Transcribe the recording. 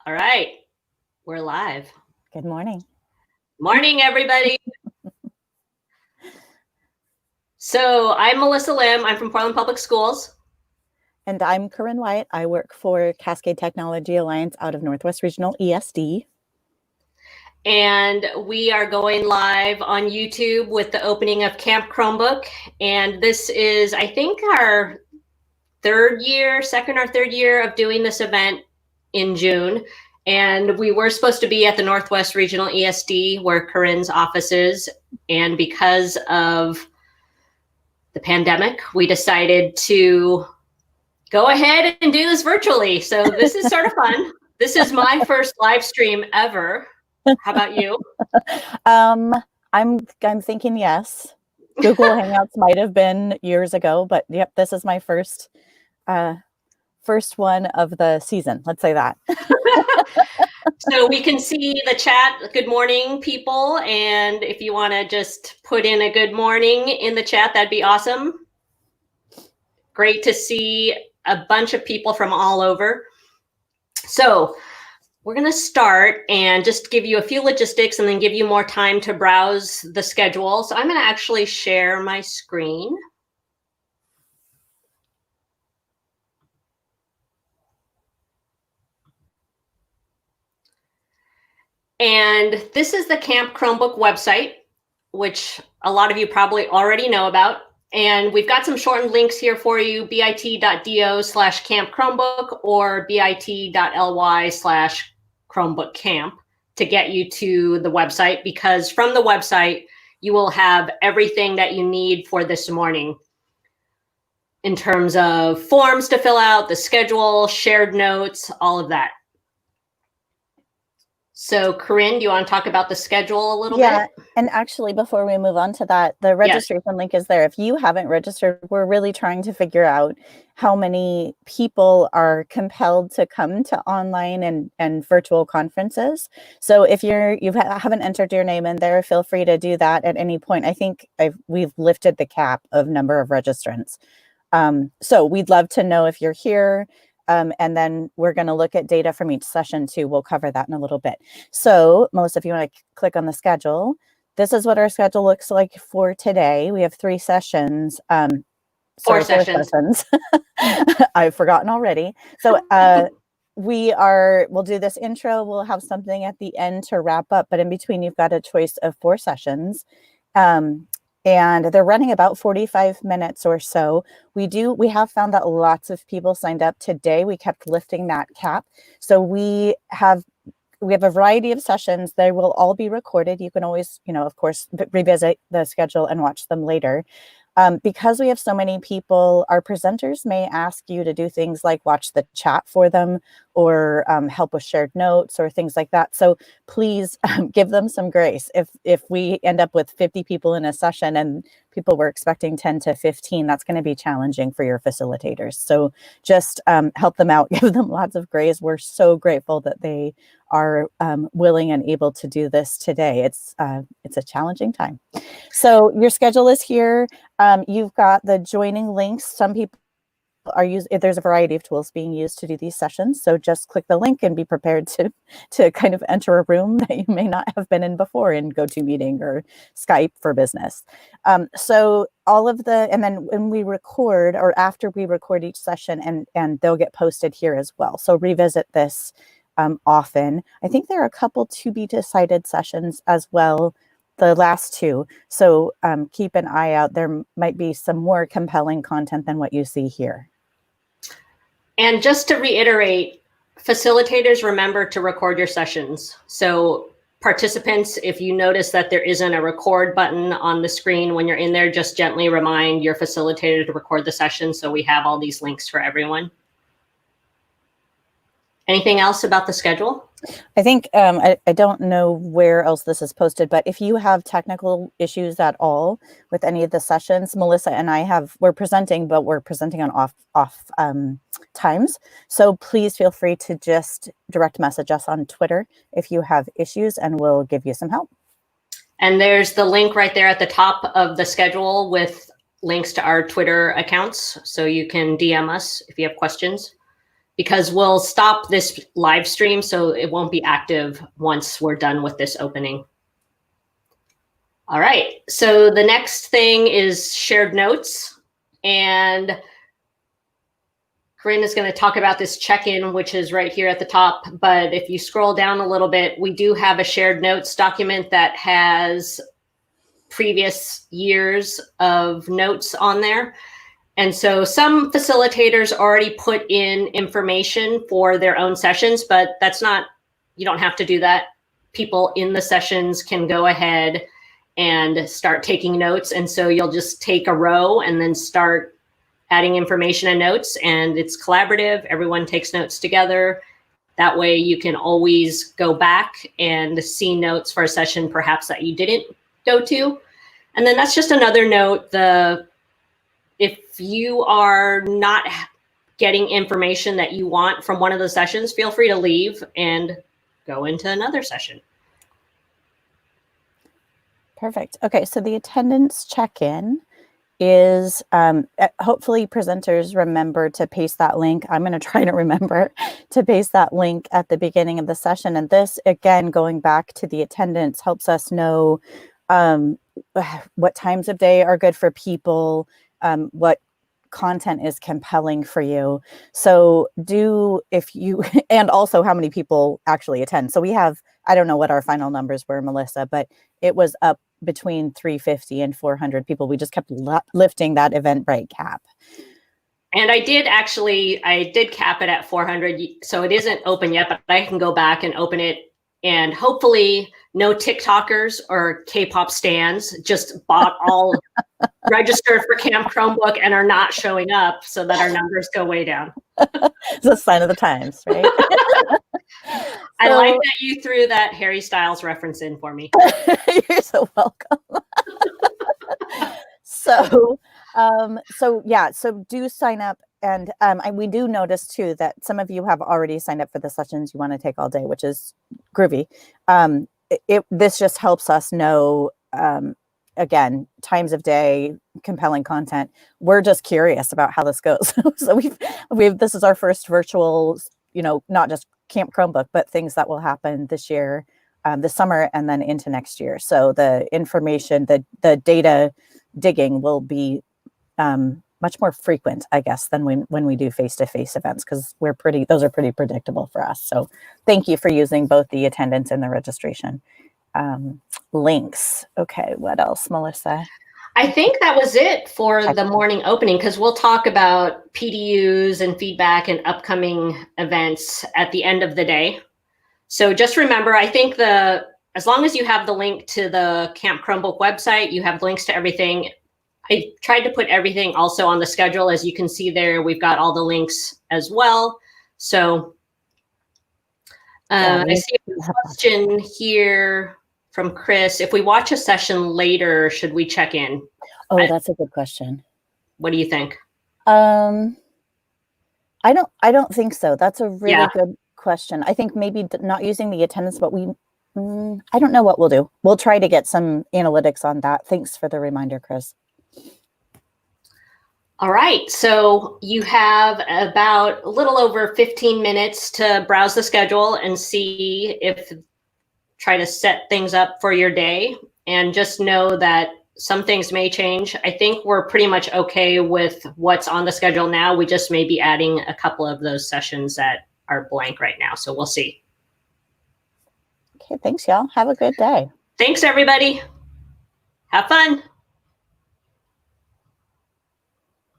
All right, we're live. Good morning. Morning, everybody. So I'm Melissa Lim. I'm from Portland Public Schools. And I'm Corinne Wyatt. I work for Cascade Technology Alliance out of Northwest Regional ESD. And we are going live on YouTube with the opening of Camp Chromebook. And this is, I think, our second or third year of doing this event in June. And we were supposed to be at the Northwest Regional ESD where Corinne's office is. And because of the pandemic, we decided to go ahead and do this virtually. So this is sort of fun. This is my first live stream ever. How about you? I'm thinking yes. Google Hangouts might have been years ago, but yep, this is my first one of the season. Let's say that. So we can see the chat. Good morning, people. And if you want to just put in a good morning in the chat, that'd be awesome. Great to see a bunch of people from all over. So we're going to start and just give you a few logistics and then give you more time to browse the schedule. So I'm going to actually share my screen. And this is the Camp Chromebook website, which a lot of you probably already know about. And we've got some shortened links here for you, bit.do/Camp Chromebook or bit.ly/Chromebook Camp to get you to the website, because from the website, you will have everything that you need for this morning in terms of forms to fill out, the schedule, shared notes, all of that. So Corinne, do you want to talk about the schedule a little bit? Yeah, and actually before we move on to that, the registration link is there. If you haven't registered, we're really trying to figure out how many people are compelled to come to online and virtual conferences. So if you haven't entered your name in there, feel free to do that at any point. I think we've lifted the cap of number of registrants. So we'd love to know if you're here. And then we're going to look at data from each session too. We'll cover that in a little bit. So Melissa, if you want to click on the schedule, this is what our schedule looks like for today. We have 3 sessions. Four sessions. I've forgotten already. So we'll do this intro. We will have something at the end to wrap up, but in between you've got a choice of 4 sessions. And they're running about 45 minutes or so. We have found that lots of people signed up today. We kept lifting that cap. So we have a variety of sessions. They will all be recorded. You can always, of course, revisit the schedule and watch them later. Because we have so many people, our presenters may ask you to do things like watch the chat for them or help with shared notes or things like that. So please give them some grace. If we end up with 50 people in a session and people were expecting 10 to 15, that's going to be challenging for your facilitators. So just help them out, give them lots of grace. We're so grateful that they are willing and able to do this today. It's a challenging time. So your schedule is here. You've got the joining links. Some people there's a variety of tools being used to do these sessions. So just click the link and be prepared to kind of enter a room that you may not have been in before in GoToMeeting or Skype for Business. So and then when we record or after we record each session and they'll get posted here as well. So revisit this often. I think there are a couple to be decided sessions as well, the last 2. So keep an eye out. There might be some more compelling content than what you see here. And just to reiterate, facilitators, remember to record your sessions. So participants, if you notice that there isn't a record button on the screen when you're in there, just gently remind your facilitator to record the session so we have all these links for everyone. Anything else about the schedule? I think I don't know where else this is posted, but if you have technical issues at all with any of the sessions, Melissa and I we're presenting, but we're presenting on off times. So please feel free to just direct message us on Twitter if you have issues, and we'll give you some help. And there's the link right there at the top of the schedule with links to our Twitter accounts. So you can DM us if you have questions. because we'll stop this live stream, so it won't be active once we're done with this opening. All right, so the next thing is shared notes, and Corinne is going to talk about this check-in, which is right here at the top. But if you scroll down a little bit, we do have a shared notes document that has previous years of notes on there. And so some facilitators already put in information for their own sessions, but that's not, you don't have to do that. People in the sessions can go ahead and start taking notes. And so you'll just take a row and then start adding information and notes, and it's collaborative. Everyone takes notes together. That way you can always go back and see notes for a session perhaps that you didn't go to. And then that's just another note. If you are not getting information that you want from one of the sessions, feel free to leave and go into another session. Perfect. Okay, so the attendance check-in is hopefully presenters remember to paste that link. I'm going to try to remember to paste that link at the beginning of the session. And this, again, going back to the attendance, helps us know what times of day are good for people, what content is compelling for you. So and also how many people actually attend. So we have, I don't know what our final numbers were, Melissa, but it was up between 350 and 400 people. We just kept lifting that Eventbrite cap. And I did cap it at 400. So it isn't open yet, but I can go back and open it. And hopefully no TikTokers or K-pop stans just bought all registered for Camp Chromebook and are not showing up, so that our numbers go way down. It's a sign of the times, right? I like that you threw that Harry Styles reference in for me. You're so welcome. So do sign up. And we do notice too that some of you have already signed up for the sessions you want to take all day, which is groovy. This just helps us know, again, times of day, compelling content. We're just curious about how this goes. So this is our first virtual, not just Camp Chromebook, but things that will happen this year, this summer, and then into next year. So the information, the data digging will be much more frequent, I guess, than when we do face-to-face events, because those are pretty predictable for us. So thank you for using both the attendance and the registration links. Okay, what else, Melissa? I think that was it for the morning opening, because we'll talk about PDUs and feedback and upcoming events at the end of the day. So just remember, I think as long as you have the link to the Camp Chromebook website, you have links to everything. I tried to put everything also on the schedule. As you can see there, we've got all the links as well. So I see a question here from Chris. If we watch a session later, should we check in? Oh, that's a good question. What do you think? I don't think so. That's a really good question. I think maybe not using the attendance, but I don't know what we'll do. We'll try to get some analytics on that. Thanks for the reminder, Chris. All right, so you have about a little over 15 minutes to browse the schedule and try to set things up for your day. And just know that some things may change. I think we're pretty much okay with what's on the schedule now. We just may be adding a couple of those sessions that are blank right now. So we'll see. Okay, thanks, y'all. Have a good day. Thanks, everybody. Have fun.